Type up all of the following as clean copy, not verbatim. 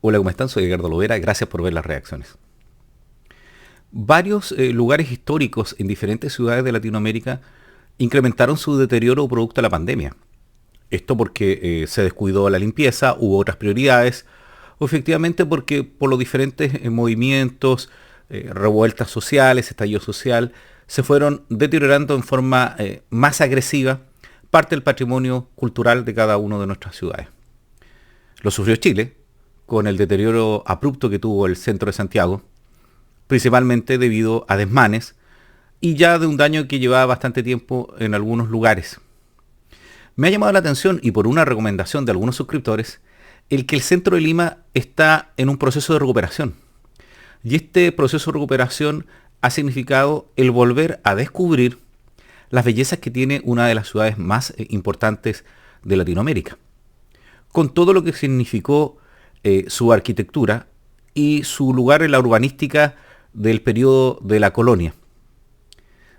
Hola, ¿cómo están? Soy Edgardo Lovera, gracias por ver las reacciones. Varios lugares históricos en diferentes ciudades de Latinoamérica incrementaron su deterioro producto de la pandemia. Esto porque se descuidó la limpieza, hubo otras prioridades, o efectivamente porque por los diferentes movimientos, revueltas sociales, estallido social, se fueron deteriorando en forma más agresiva parte del patrimonio cultural de cada una de nuestras ciudades. Lo sufrió Chile, con el deterioro abrupto que tuvo el centro de Santiago, principalmente debido a desmanes y ya de un daño que llevaba bastante tiempo en algunos lugares. Me ha llamado la atención, y por una recomendación de algunos suscriptores, el que el centro de Lima está en un proceso de recuperación. Y este proceso de recuperación ha significado el volver a descubrir las bellezas que tiene una de las ciudades más importantes de Latinoamérica, con todo lo que significó su arquitectura y su lugar en la urbanística del periodo de la colonia.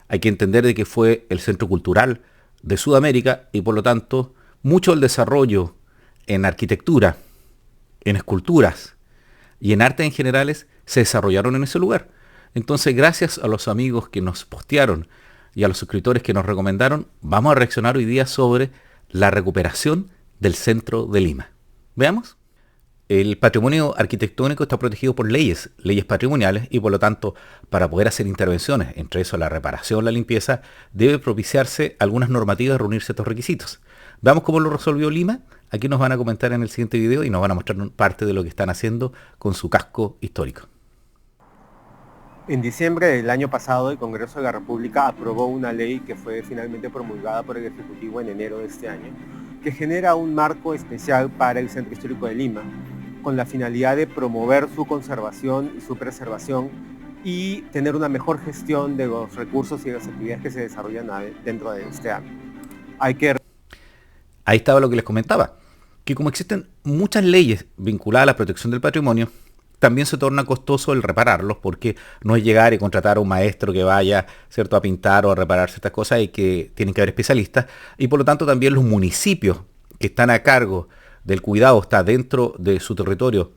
Hay que entender de que fue el centro cultural de Sudamérica y por lo tanto mucho del desarrollo en arquitectura, en esculturas y en arte en generales se desarrollaron en ese lugar. Entonces, gracias a los amigos que nos postearon y a los suscriptores que nos recomendaron, vamos a reaccionar hoy día sobre la recuperación del centro de Lima. ¿Veamos? El patrimonio arquitectónico está protegido por leyes patrimoniales, y por lo tanto, para poder hacer intervenciones, entre eso la reparación, la limpieza, debe propiciarse algunas normativas y reunir ciertos requisitos. Veamos cómo lo resolvió Lima. Aquí nos van a comentar en el siguiente video y nos van a mostrar parte de lo que están haciendo con su casco histórico. En diciembre del año pasado, el Congreso de la República aprobó una ley que fue finalmente promulgada por el Ejecutivo en enero de este año, que genera un marco especial para el Centro Histórico de Lima, con la finalidad de promover su conservación y su preservación y tener una mejor gestión de los recursos y de las actividades que se desarrollan dentro de este ámbito. Ahí estaba lo que les comentaba, que como existen muchas leyes vinculadas a la protección del patrimonio, también se torna costoso el repararlos, porque no es llegar y contratar a un maestro que vaya, ¿cierto?, a pintar o a reparar ciertas cosas, y que tienen que haber especialistas, y por lo tanto también los municipios que están a cargo del cuidado, está dentro de su territorio,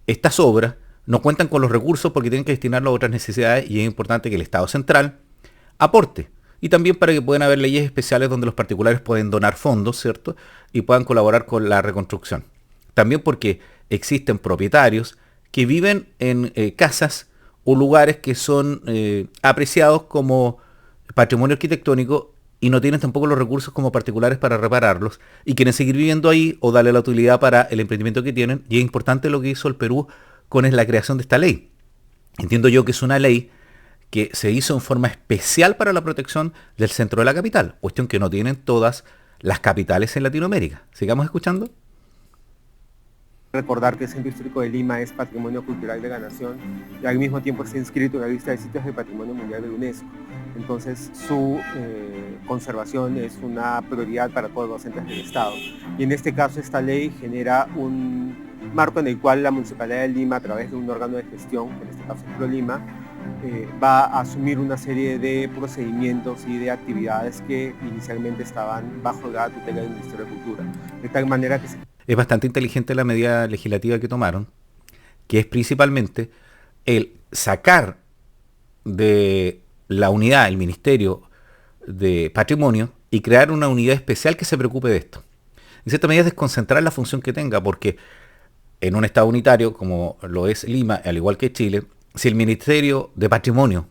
estas obras no cuentan con los recursos porque tienen que destinarlo a otras necesidades, y es importante que el Estado central aporte. Y también para que puedan haber leyes especiales donde los particulares pueden donar fondos, ¿cierto? Y puedan colaborar con la reconstrucción. También porque existen propietarios que viven en casas o lugares que son apreciados como patrimonio arquitectónico y no tienen tampoco los recursos como particulares para repararlos y quieren seguir viviendo ahí o darle la utilidad para el emprendimiento que tienen. Y es importante lo que hizo el Perú con la creación de esta ley. Entiendo yo que es una ley que se hizo en forma especial para la protección del centro de la capital, cuestión que no tienen todas las capitales en Latinoamérica. Sigamos escuchando. Recordar que el Centro Histórico de Lima es Patrimonio Cultural de la Nación y al mismo tiempo está inscrito en la lista de sitios de Patrimonio Mundial de la UNESCO. Entonces su conservación es una prioridad para todos los entes del Estado. Y en este caso esta ley genera un marco en el cual la Municipalidad de Lima, a través de un órgano de gestión, en este caso es ProLima, va a asumir una serie de procedimientos y de actividades que inicialmente estaban bajo la tutela del Ministerio de Cultura. De tal manera que es bastante inteligente la medida legislativa que tomaron, que es principalmente el sacar de la unidad, el Ministerio de Patrimonio, y crear una unidad especial que se preocupe de esto. En cierta medida es desconcentrar la función que tenga, porque en un Estado unitario, como lo es Lima, al igual que Chile, si el Ministerio de Patrimonio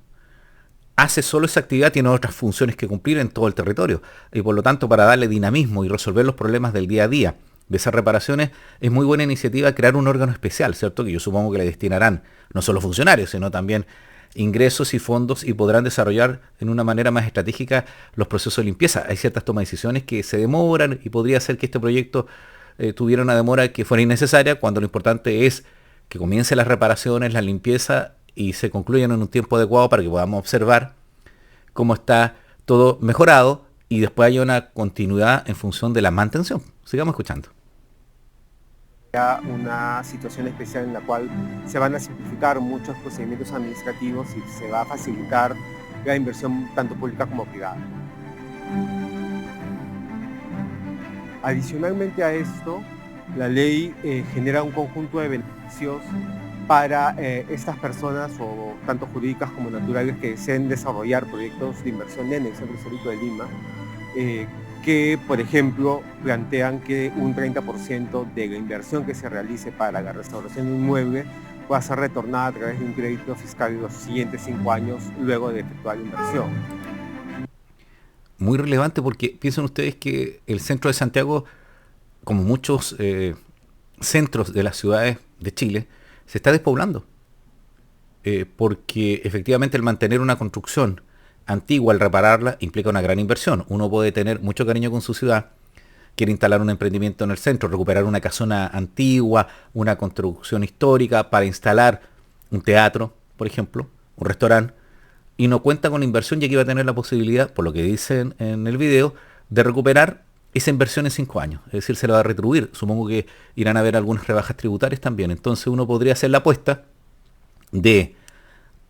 hace solo esa actividad, tiene otras funciones que cumplir en todo el territorio. Y por lo tanto, para darle dinamismo y resolver los problemas del día a día de esas reparaciones, es muy buena iniciativa crear un órgano especial, ¿cierto? Que yo supongo que le destinarán no solo funcionarios, sino también ingresos y fondos, y podrán desarrollar en una manera más estratégica los procesos de limpieza. Hay ciertas tomas de decisiones que se demoran y podría ser que este proyecto tuviera una demora que fuera innecesaria, cuando lo importante es que comiencen las reparaciones, la limpieza y se concluyan en un tiempo adecuado para que podamos observar cómo está todo mejorado y después haya una continuidad en función de la mantención. Sigamos escuchando. Una situación especial en la cual se van a simplificar muchos procedimientos administrativos y se va a facilitar la inversión tanto pública como privada. Adicionalmente a esto, la ley genera un conjunto de beneficios beneficios para estas personas, o tanto jurídicas como naturales, que deseen desarrollar proyectos de inversión en el Centro Histórico de Lima, que, por ejemplo, plantean que un 30% de la inversión que se realice para la restauración de un inmueble pueda ser retornada a través de un crédito fiscal en los siguientes 5 años luego de efectuar la inversión. Muy relevante porque piensen ustedes que el centro de Santiago, como muchos centros de las ciudades de Chile, se está despoblando. Porque efectivamente el mantener una construcción antigua, al repararla, implica una gran inversión. Uno puede tener mucho cariño con su ciudad, quiere instalar un emprendimiento en el centro, recuperar una casona antigua, una construcción histórica para instalar un teatro, por ejemplo, un restaurante, y no cuenta con inversión, y aquí va a tener la posibilidad, por lo que dicen en el video, de recuperar esa inversión en 5 años. Es decir, se la va a retribuir. Supongo que irán a haber algunas rebajas tributarias también. Entonces uno podría hacer la apuesta de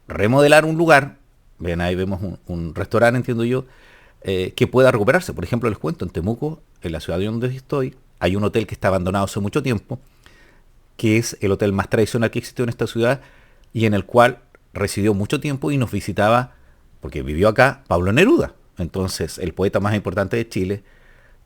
remodelar un lugar. Ven, ahí vemos un restaurante, entiendo yo, que pueda recuperarse. Por ejemplo, les cuento, en Temuco, en la ciudad de donde estoy, hay un hotel que está abandonado hace mucho tiempo, que es el hotel más tradicional que existió en esta ciudad y en el cual residió mucho tiempo y nos visitaba, porque vivió acá, Pablo Neruda. Entonces, el poeta más importante de Chile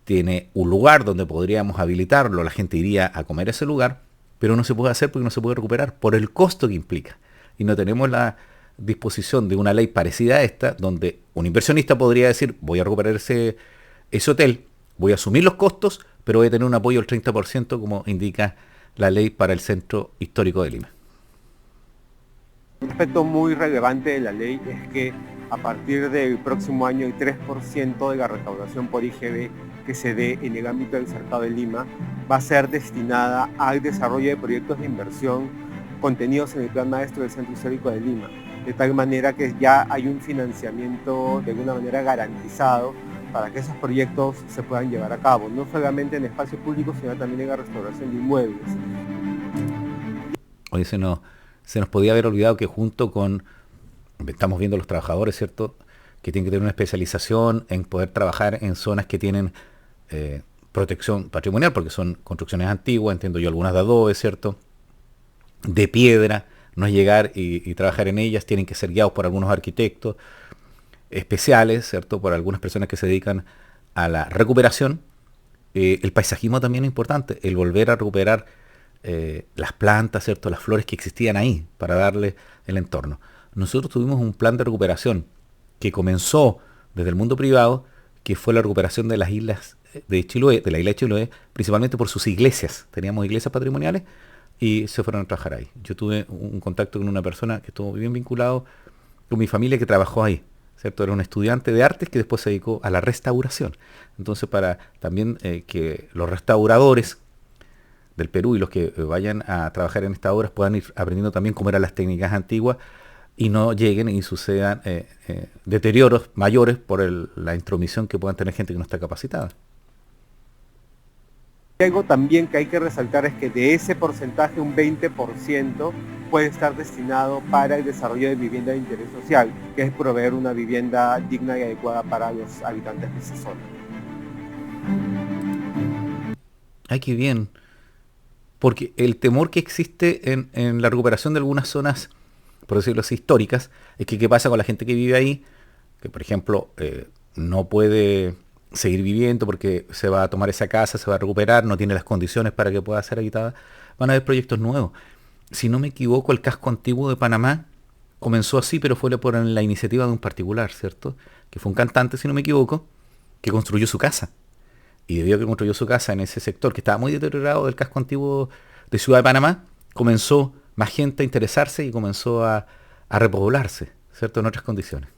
tiene un lugar donde podríamos habilitarlo, la gente iría a comer a ese lugar, pero no se puede hacer porque no se puede recuperar por el costo que implica. Y no tenemos la disposición de una ley parecida a esta, donde un inversionista podría decir, voy a recuperar ese hotel, voy a asumir los costos, pero voy a tener un apoyo del 30%, como indica la ley para el Centro Histórico de Lima. Un aspecto muy relevante de la ley es que a partir del próximo año el 3% de la recaudación por IGB que se dé en el ámbito del Cercado de Lima va a ser destinada al desarrollo de proyectos de inversión contenidos en el Plan Maestro del Centro Histórico de Lima, de tal manera que ya hay un financiamiento de alguna manera garantizado para que esos proyectos se puedan llevar a cabo, no solamente en espacios públicos, sino también en la restauración de inmuebles. Oye, se nos podía haber olvidado que junto con, estamos viendo los trabajadores, ¿cierto?, que tienen que tener una especialización en poder trabajar en zonas que tienen protección patrimonial, porque son construcciones antiguas, entiendo yo, algunas de adobe, ¿cierto?, de piedra, no es llegar y trabajar en ellas, tienen que ser guiados por algunos arquitectos especiales, ¿cierto?, por algunas personas que se dedican a la recuperación. El paisajismo también es importante, el volver a recuperar las plantas, ¿cierto?, las flores que existían ahí, para darle el entorno. Nosotros tuvimos un plan de recuperación que comenzó desde el mundo privado, que fue la recuperación de las islas de Chiloé, de la isla de Chiloé, principalmente por sus iglesias. Teníamos iglesias patrimoniales y se fueron a trabajar ahí. Yo tuve un contacto con una persona que estuvo bien vinculado con mi familia, que trabajó ahí, ¿cierto? Era un estudiante de artes que después se dedicó a la restauración. Entonces, para también que los restauradores del Perú y los que vayan a trabajar en estas obras puedan ir aprendiendo también cómo eran las técnicas antiguas y no lleguen y sucedan deterioros mayores por la intromisión que puedan tener gente que no está capacitada. Algo también que hay que resaltar es que de ese porcentaje un 20% puede estar destinado para el desarrollo de vivienda de interés social, que es proveer una vivienda digna y adecuada para los habitantes de esa zona. Ay, qué bien. Porque el temor que existe en la recuperación de algunas zonas, por decirlo así, históricas, es que qué pasa con la gente que vive ahí, que por ejemplo no puede seguir viviendo porque se va a tomar esa casa, se va a recuperar, no tiene las condiciones para que pueda ser habitada. Van a haber proyectos nuevos. Si no me equivoco, el casco antiguo de Panamá comenzó así, pero fue por la iniciativa de un particular, ¿cierto? Que fue un cantante, si no me equivoco, que construyó su casa. Y debido a que construyó su casa en ese sector que estaba muy deteriorado del casco antiguo de Ciudad de Panamá, comenzó más gente a interesarse y comenzó a repoblarse, ¿cierto?, en otras condiciones.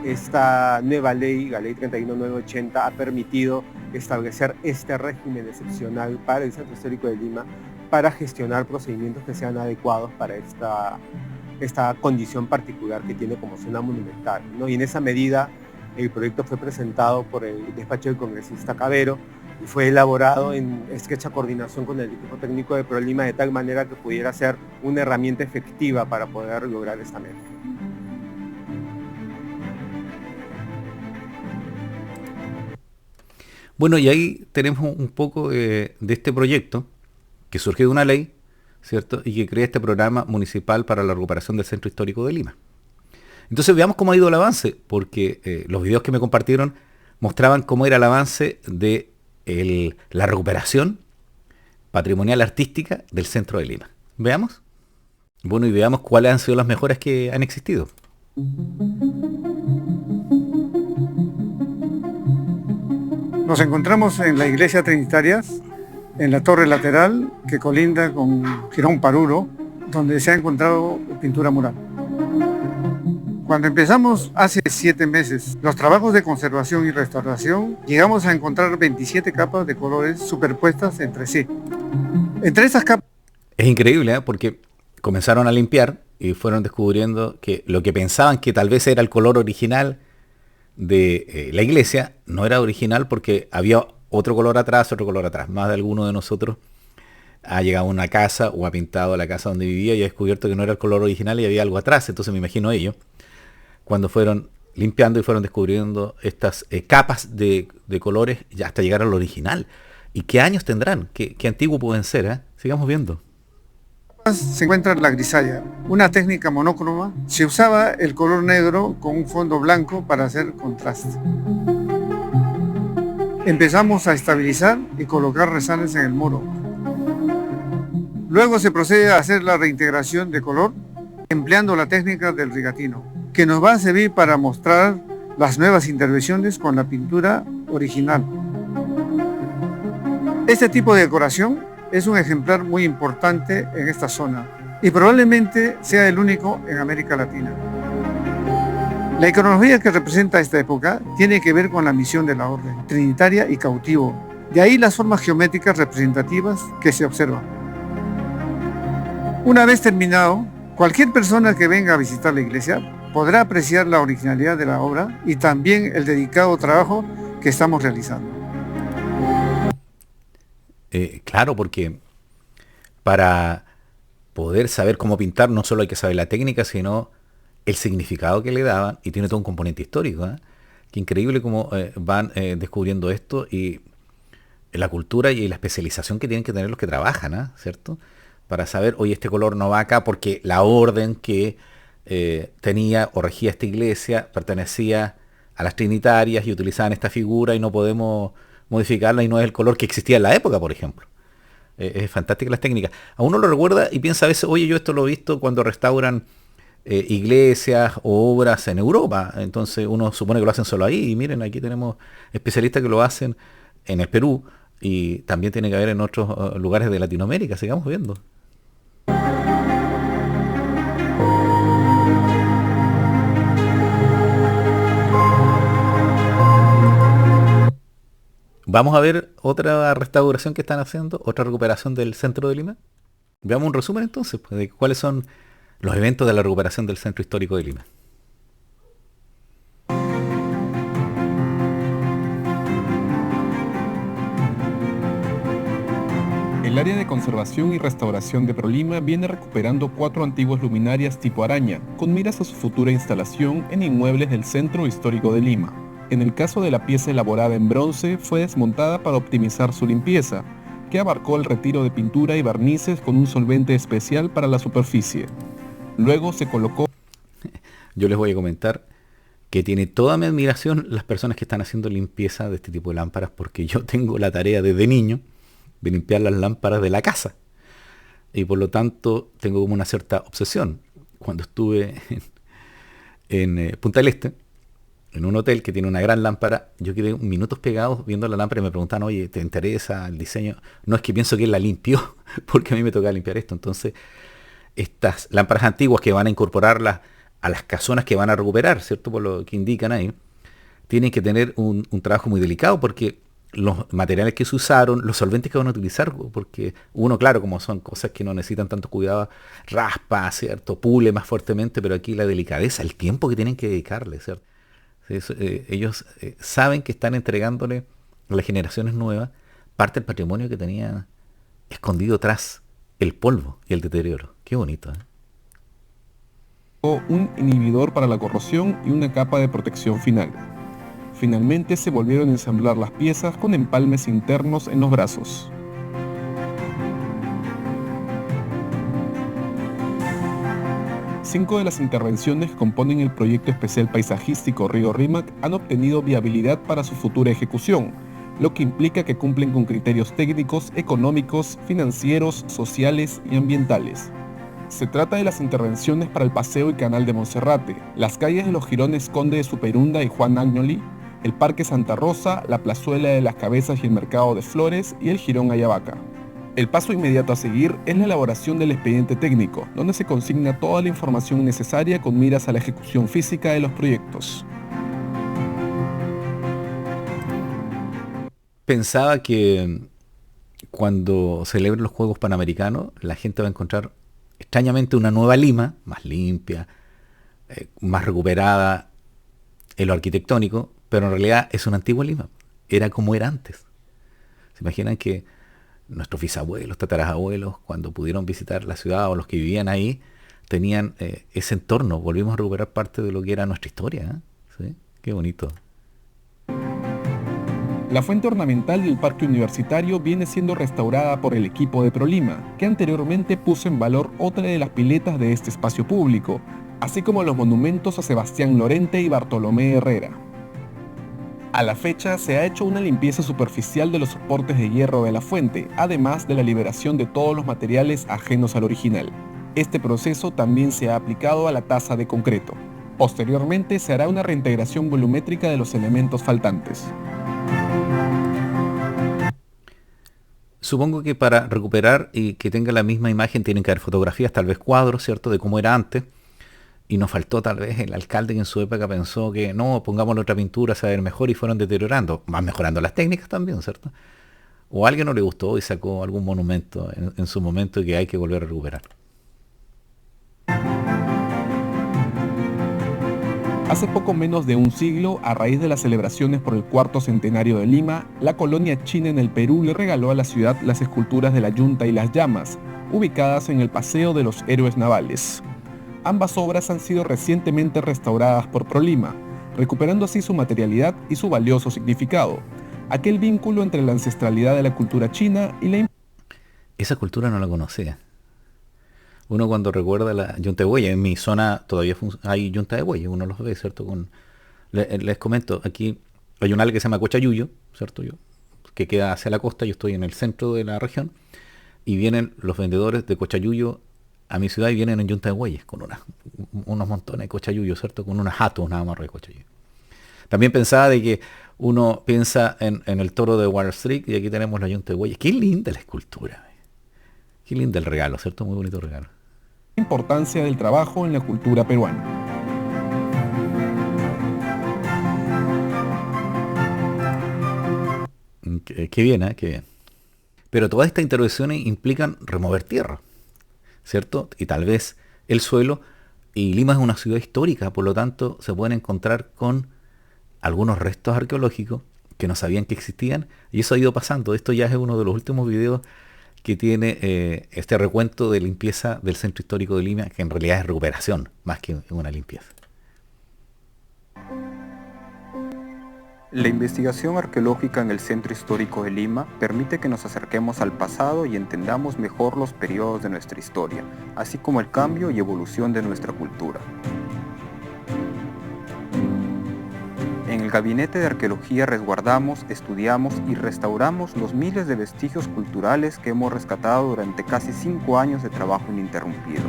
Esta nueva ley, la ley 31980, ha permitido establecer este régimen excepcional para el Centro Histórico de Lima para gestionar procedimientos que sean adecuados para esta condición particular que tiene como zona monumental, ¿no? Y en esa medida el proyecto fue presentado por el despacho del congresista Cabero y fue elaborado en estrecha coordinación con el equipo técnico de ProLima, de tal manera que pudiera ser una herramienta efectiva para poder lograr esta meta. Bueno, y ahí tenemos un poco de este proyecto que surge de una ley, ¿cierto? Y que crea este programa municipal para la recuperación del centro histórico de Lima. Entonces veamos cómo ha ido el avance, porque los videos que me compartieron mostraban cómo era el avance de la recuperación patrimonial artística del centro de Lima. ¿Veamos? Bueno, y veamos cuáles han sido las mejoras que han existido. Nos encontramos en la iglesia Trinitarias, en la torre lateral que colinda con Girón Paruro, donde se ha encontrado pintura mural. Cuando empezamos hace 7 meses los trabajos de conservación y restauración, llegamos a encontrar 27 capas de colores superpuestas entre sí. Entre esas capas... Es increíble, porque comenzaron a limpiar y fueron descubriendo que lo que pensaban que tal vez era el color original de la iglesia, no era original porque había otro color atrás. Más de alguno de nosotros ha llegado a una casa o ha pintado la casa donde vivía y ha descubierto que no era el color original y había algo atrás. Entonces me imagino ellos, cuando fueron limpiando y fueron descubriendo estas capas de colores ya hasta llegar al original. ¿Y qué años tendrán? ¿Qué antiguo pueden ser? Sigamos viendo. Se encuentra la grisalla, una técnica monócroma. Se usaba el color negro con un fondo blanco para hacer contraste. Empezamos a estabilizar y colocar resales en el muro. Luego se procede a hacer la reintegración de color empleando la técnica del rigatino, que nos va a servir para mostrar las nuevas intervenciones con la pintura original. Este tipo de decoración es un ejemplar muy importante en esta zona y probablemente sea el único en América Latina. La iconografía que representa esta época tiene que ver con la misión de la orden, trinitaria y cautivo. De ahí las formas geométricas representativas que se observan. Una vez terminado, cualquier persona que venga a visitar la iglesia podrá apreciar la originalidad de la obra y también el dedicado trabajo que estamos realizando. Claro, porque para poder saber cómo pintar no solo hay que saber la técnica, sino el significado que le daban, y tiene todo un componente histórico. Qué increíble cómo van descubriendo esto y la cultura y la especialización que tienen que tener los que trabajan, ¿cierto? Para saber, oye, este color no va acá porque la orden que tenía o regía esta iglesia pertenecía a las trinitarias y utilizaban esta figura y no podemos modificarla y no es el color que existía en la época, por ejemplo. Es fantástica las técnicas. A uno lo recuerda y piensa a veces, oye, yo esto lo he visto cuando restauran iglesias o obras en Europa. Entonces uno supone que lo hacen solo ahí. Y miren, aquí tenemos especialistas que lo hacen en el Perú y también tiene que haber en otros lugares de Latinoamérica. Sigamos viendo. Vamos a ver otra restauración que están haciendo, otra recuperación del centro de Lima. Veamos un resumen entonces, pues, de cuáles son los eventos de la recuperación del centro histórico de Lima. El área de conservación y restauración de ProLima viene recuperando 4 antiguas luminarias tipo araña, con miras a su futura instalación en inmuebles del centro histórico de Lima. En el caso de la pieza elaborada en bronce, fue desmontada para optimizar su limpieza, que abarcó el retiro de pintura y barnices con un solvente especial para la superficie. Luego se colocó... Yo les voy a comentar que tiene toda mi admiración las personas que están haciendo limpieza de este tipo de lámparas, porque yo tengo la tarea desde niño de limpiar las lámparas de la casa. Y por lo tanto tengo como una cierta obsesión. Cuando estuve en Punta del Este, en un hotel que tiene una gran lámpara, yo quedé minutos pegados viendo la lámpara y me preguntaban, oye, ¿te interesa el diseño? No, es que pienso que él la limpió, porque a mí me toca limpiar esto. Entonces, estas lámparas antiguas que van a incorporarlas a las casonas que van a recuperar, ¿cierto? Por lo que indican ahí, tienen que tener un trabajo muy delicado, porque los materiales que se usaron, los solventes que van a utilizar, porque uno, claro, como son cosas que no necesitan tanto cuidado, raspa, ¿cierto? Pule más fuertemente, pero aquí la delicadeza, el tiempo que tienen que dedicarle, ¿cierto? Ellos saben que están entregándole a las generaciones nuevas parte del patrimonio que tenían escondido tras el polvo y el deterioro. Qué bonito, un inhibidor para la corrosión y una capa de protección final. Finalmente se volvieron a ensamblar las piezas con empalmes internos en los brazos. 5 de las intervenciones que componen el proyecto especial paisajístico Río Rímac han obtenido viabilidad para su futura ejecución, lo que implica que cumplen con criterios técnicos, económicos, financieros, sociales y ambientales. Se trata de las intervenciones para el Paseo y Canal de Monserrate, las calles de los jirones Conde de Superunda y Juan Agnoli, el Parque Santa Rosa, la Plazuela de las Cabezas y el Mercado de Flores y el Jirón Ayabaca. El paso inmediato a seguir es la elaboración del expediente técnico, donde se consigna toda la información necesaria con miras a la ejecución física de los proyectos. Pensaba que cuando celebren los Juegos Panamericanos, la gente va a encontrar extrañamente una nueva Lima, más limpia, más recuperada en lo arquitectónico, pero en realidad es una antigua Lima. Era como era antes. ¿Se imaginan que nuestros bisabuelos, tatarabuelos, cuando pudieron visitar la ciudad o los que vivían ahí, tenían ese entorno? Volvimos a recuperar parte de lo que era nuestra historia, ¿eh? ¿Sí? Qué bonito. La fuente ornamental del parque universitario viene siendo restaurada por el equipo de Prolima, que anteriormente puso en valor otra de las piletas de este espacio público, así como los monumentos a Sebastián Lorente y Bartolomé Herrera. A la fecha se ha hecho una limpieza superficial de los soportes de hierro de la fuente, además de la liberación de todos los materiales ajenos al original. Este proceso también se ha aplicado a la taza de concreto. Posteriormente se hará una reintegración volumétrica de los elementos faltantes. Supongo que para recuperar y que tenga la misma imagen tienen que haber fotografías, tal vez cuadros, ¿cierto?, de cómo era antes. Y nos faltó tal vez el alcalde que en su época pensó que no, pongámosle otra pintura, se va a ver mejor, y fueron deteriorando, más mejorando las técnicas también, ¿cierto? O a alguien no le gustó y sacó algún monumento en su momento que hay que volver a recuperar. Hace poco menos de un siglo, a raíz de las celebraciones por el cuarto centenario de Lima, la colonia china en el Perú le regaló a la ciudad las esculturas de la Yunta y las Llamas, ubicadas en el Paseo de los Héroes Navales. Ambas obras han sido recientemente restauradas por Prolima, recuperando así su materialidad y su valioso significado, aquel vínculo entre la ancestralidad de la cultura china y la... Esa cultura no la conocía. Uno cuando recuerda la yunta de bueyes, en mi zona todavía hay yunta de bueyes, uno los ve, ¿cierto? Les comento, aquí hay un área que se llama Cochayuyo, ¿cierto? Que queda hacia la costa, yo estoy en el centro de la región, y vienen los vendedores de Cochayuyo a mi ciudad y vienen en yunta de bueyes, con unos montones de cochayuyos, ¿cierto? Con unas jatos nada más de cochayuyo. También pensaba de que uno piensa en el toro de Wall Street y aquí tenemos la yunta de bueyes. Qué linda la escultura. Qué lindo el regalo, ¿cierto? Muy bonito regalo. Importancia del trabajo en la cultura peruana. Qué bien, ¿eh? Qué bien. Pero todas estas intervenciones implican remover tierra, ¿cierto? Y tal vez el suelo, y Lima es una ciudad histórica, por lo tanto se pueden encontrar con algunos restos arqueológicos que no sabían que existían, y eso ha ido pasando. Esto ya es uno de los últimos videos que tiene este recuento de limpieza del centro histórico de Lima, que en realidad es recuperación, más que una limpieza. La investigación arqueológica en el Centro Histórico de Lima permite que nos acerquemos al pasado y entendamos mejor los periodos de nuestra historia, así como el cambio y evolución de nuestra cultura. En el Gabinete de Arqueología resguardamos, estudiamos y restauramos los miles de vestigios culturales que hemos rescatado durante casi 5 años de trabajo ininterrumpido.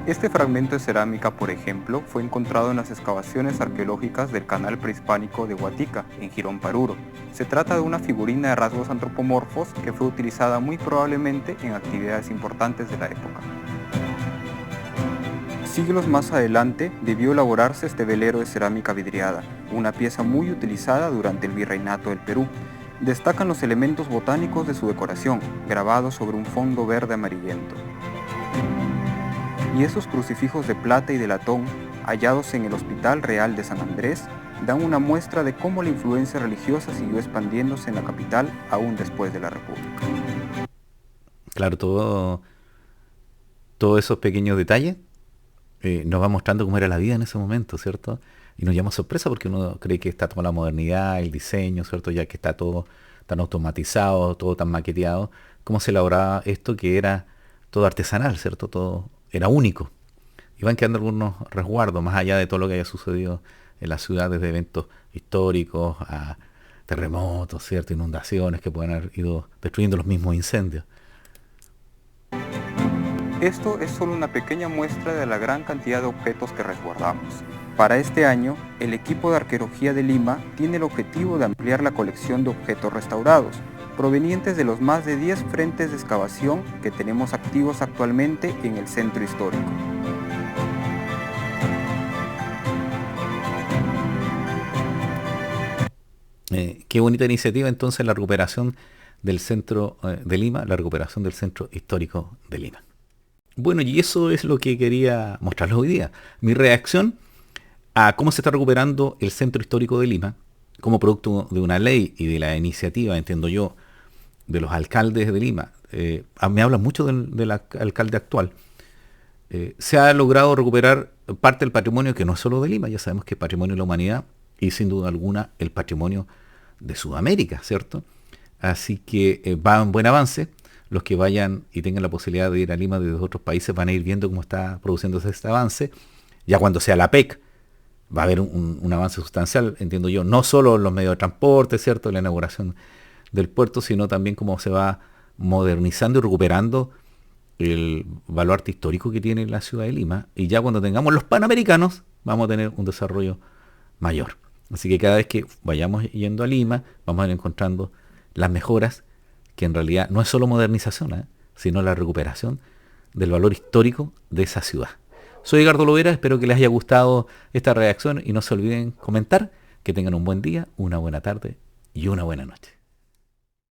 Este fragmento de cerámica, por ejemplo, fue encontrado en las excavaciones arqueológicas del canal prehispánico de Huatica, en Jirón Paruro. Se trata de una figurina de rasgos antropomorfos que fue utilizada muy probablemente en actividades importantes de la época. Siglos más adelante debió elaborarse este velero de cerámica vidriada, una pieza muy utilizada durante el virreinato del Perú. Destacan los elementos botánicos de su decoración, grabados sobre un fondo verde amarillento. Y esos crucifijos de plata y de latón, hallados en el Hospital Real de San Andrés, dan una muestra de cómo la influencia religiosa siguió expandiéndose en la capital aún después de la República. Claro, todos esos pequeños detalles nos va mostrando cómo era la vida en ese momento, ¿cierto? Y nos llama sorpresa porque uno cree que está toda la modernidad, el diseño, ¿cierto? Ya que está todo tan automatizado, todo tan maqueteado, cómo se elaboraba esto que era todo artesanal, ¿cierto? Todo era único. Y van quedando algunos resguardos, más allá de todo lo que haya sucedido en la ciudad, desde eventos históricos a terremotos, ¿cierto? Inundaciones que pueden haber ido destruyendo los mismos incendios. Esto es solo una pequeña muestra de la gran cantidad de objetos que resguardamos. Para este año, el equipo de arqueología de Lima tiene el objetivo de ampliar la colección de objetos restaurados, provenientes de los más de 10 frentes de excavación que tenemos activos actualmente en el centro histórico. Qué bonita iniciativa entonces la recuperación del centro de Lima, la recuperación del centro histórico de Lima. Bueno, y eso es lo que quería mostrarles hoy día. Mi reacción a cómo se está recuperando el centro histórico de Lima, como producto de una ley y de la iniciativa, entiendo yo, de los alcaldes de Lima. Me habla mucho del alcalde actual. Se ha logrado recuperar parte del patrimonio que no es solo de Lima, ya sabemos que es patrimonio de la humanidad y sin duda alguna el patrimonio de Sudamérica, ¿cierto? Así que va en buen avance. Los que vayan y tengan la posibilidad de ir a Lima desde otros países van a ir viendo cómo está produciéndose este avance. Ya cuando sea la PEC va a haber un avance sustancial, entiendo yo, no solo en los medios de transporte, ¿cierto? La inauguración del puerto, sino también cómo se va modernizando y recuperando el baluarte histórico que tiene la ciudad de Lima. Y ya cuando tengamos los Panamericanos vamos a tener un desarrollo mayor. Así que cada vez que vayamos yendo a Lima vamos a ir encontrando las mejoras, que en realidad no es solo modernización, sino la recuperación del valor histórico de esa ciudad. Soy Edgardo Lovera, espero que les haya gustado esta reacción y no se olviden comentar. Que tengan un buen día, una buena tarde y una buena noche.